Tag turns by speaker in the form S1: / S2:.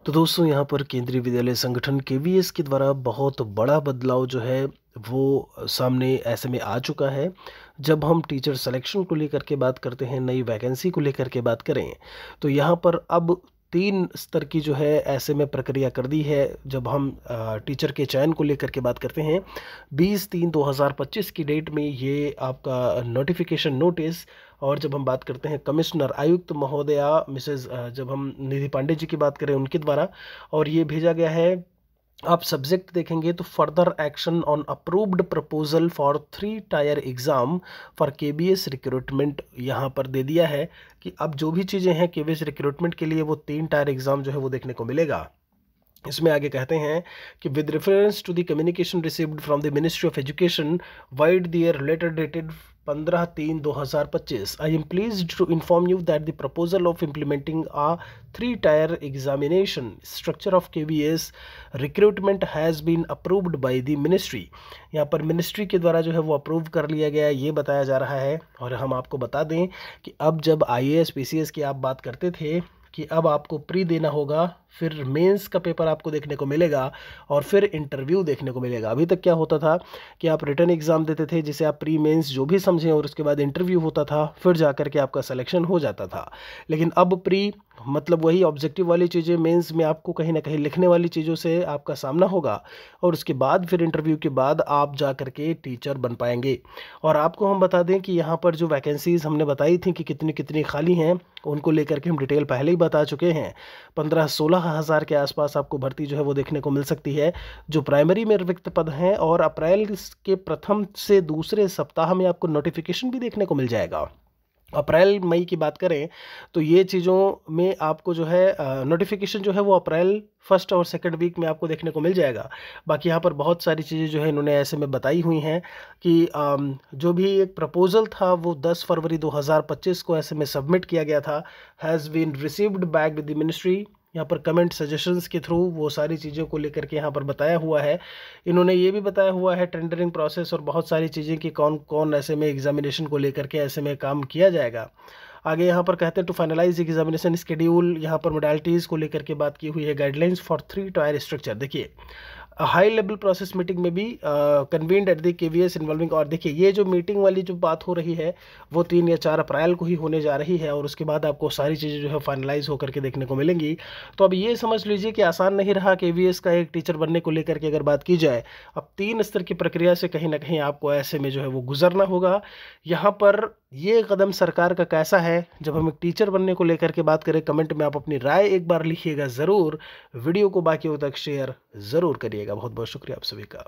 S1: तो दोस्तों यहाँ पर केंद्रीय विद्यालय संगठन केवीएस के द्वारा बहुत बड़ा बदलाव जो है वो सामने ऐसे में आ चुका है। जब हम टीचर सिलेक्शन को लेकर के बात करते हैं, नई वैकेंसी को लेकर के बात करें, तो यहाँ पर अब 3 स्तर की जो है ऐसे में प्रक्रिया कर दी है। जब हम टीचर के चयन को लेकर के बात करते हैं, 20/3/2025 की डेट में ये आपका नोटिफिकेशन नोटिस, और जब हम बात करते हैं कमिश्नर आयुक्त महोदया मिसेस जब हम निधि पांडे जी की बात करें उनके द्वारा, और ये भेजा गया है। आप सब्जेक्ट देखेंगे तो further action on approved proposal for 3 tyre exam for KBS recruitment यहाँ पर दे दिया है कि अब जो भी चीज़ें हैं केबीएस रिक्रूटमेंट के लिए वो 3 टायर एग्ज़ाम जो है वो देखने को मिलेगा। इसमें आगे कहते हैं कि with reference to the communication received from the ministry of education vide their letter dated 15/3/2025, I am pleased to inform you that the proposal of implementing a 3 tier examination structure of KVS recruitment has been approved by the ministry. यहाँ पर ministry के द्वारा जो है वो approve कर लिया गया है, ये बताया जा रहा है। और हम आपको बता दें कि अब जब आईएएस पीसीएस की आप बात करते थे कि अब आपको प्री देना होगा, फिर मेंस का पेपर आपको देखने को मिलेगा, और फिर इंटरव्यू देखने को मिलेगा। अभी तक क्या होता था कि आप रिटन एग्ज़ाम देते थे जिसे आप प्री मेंस जो भी समझें, और उसके बाद इंटरव्यू होता था, फिर जाकर के आपका सिलेक्शन हो जाता था। लेकिन अब प्री मतलब वही ऑब्जेक्टिव वाली चीज़ें, मेंस में आपको कहीं ना कहीं लिखने वाली चीज़ों से आपका सामना होगा, और उसके बाद फिर इंटरव्यू के बाद आप जा कर के टीचर बन पाएंगे। और आपको हम बता दें कि यहाँ पर जो वैकेंसीज़ हमने बताई थी कि कितनी कितनी खाली हैं, उनको लेकर के हम डिटेल पहले ही बता चुके हैं। 15-16 हज़ार के आसपास आपको भर्ती जो है वो देखने को मिल सकती है, जो प्राइमरी में रिक्त पद हैं। और अप्रैल के प्रथम से दूसरे सप्ताह में आपको नोटिफिकेशन भी देखने को मिल जाएगा। अप्रैल मई की बात करें तो ये चीज़ों में आपको जो है नोटिफिकेशन जो है वो अप्रैल फर्स्ट और सेकंड वीक में आपको देखने को मिल जाएगा। बाकी यहाँ पर बहुत सारी चीज़ें जो है इन्होंने ऐसे में बताई हुई हैं कि जो भी एक प्रपोज़ल था वो 10 फरवरी 2025 को ऐसे में सबमिट किया गया था, has been received back with the ministry. यहाँ पर कमेंट सजेशंस के थ्रू वो सारी चीज़ों को लेकर के यहाँ पर बताया हुआ है। इन्होंने ये भी बताया हुआ है टेंडरिंग प्रोसेस और बहुत सारी चीज़ें कि कौन कौन ऐसे में एग्जामिनेशन को लेकर के ऐसे में काम किया जाएगा। आगे यहाँ पर कहते हैं टू फाइनलाइज एग्जामिनेशन शेड्यूल, यहाँ पर मोडालिटीज़ को लेकर के बात की हुई है। गाइडलाइंस फॉर 3 टायर स्ट्रक्चर, देखिए हाई लेवल प्रोसेस मीटिंग में भी convened at the KVS involving. और देखिए ये जो मीटिंग वाली जो बात हो रही है वो 3 या 4 अप्रैल को ही होने जा रही है, और उसके बाद आपको सारी चीज़ें जो है फाइनलाइज होकर के देखने को मिलेंगी। तो अब ये समझ लीजिए कि आसान नहीं रहा केवीएस का एक टीचर बनने को लेकर के अगर बात की जाए। अब 3 स्तर की प्रक्रिया से कहीं ना कहीं आपको ऐसे में जो है वो गुजरना होगा। यहाँ पर ये कदम सरकार का कैसा है, जब हम एक टीचर बनने को लेकर के बात करें, कमेंट में आप अपनी राय एक बार लिखिएगा ज़रूर। वीडियो को बाकियों तक शेयर ज़रूर करिएगा। बहुत बहुत शुक्रिया आप सभी का।